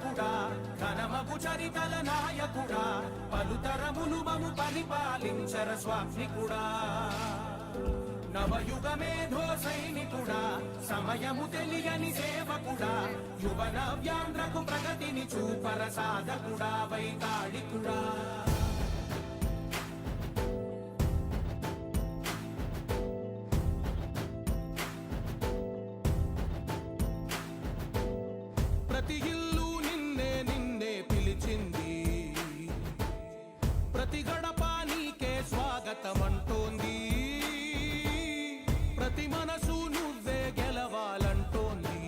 సాధకుడా ఘనమగు చరితల నాయకుడా పలుతరములు మము పరిపాలించర స్వామికుడా నవయుగ మేధో సైనికుడా సమయము తెలియని సేవకుడా యువన వ్యాంధ్రకు ప్రగతిని చూపర సాధకుడా వైతాళికుడా ప్రతి ఇల్లు నిన్నే నిన్నే పిలిచింది ప్రతి గడప నీకే స్వాగతమంటోంది ప్రతి మనసు నువ్వే గెలవాలంటోంది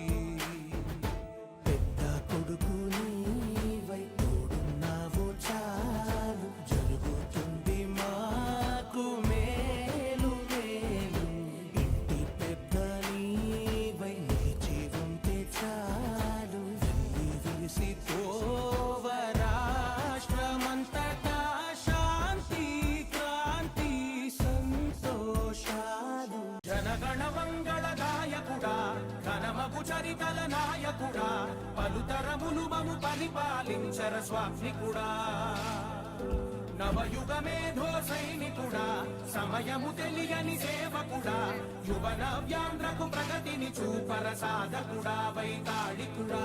పెద్ద కొడుకు నీవై తోడున్నావు చాలు జరుగుతుంది మాకు మేలు మేలు ఇంటి పెద్ద నీవై నిలిచి ఉంటే చాలు విరిసి పోవ రాష్ట్రమంతటా శాంతి క్రాంతి సంతోషాలు జనగణ మంగళ గాయకుడా ఘనమగు చరితల నాయకుడా పలుతరములు మము పరిపాలించర స్వామికుడా నవయుగ మేధో సైనికుడా సమయము తెలియని సేవకుడా యువన వ్యాంధ్రకు ప్రగతిని చూపర సాధకుడా వైతాళికుడా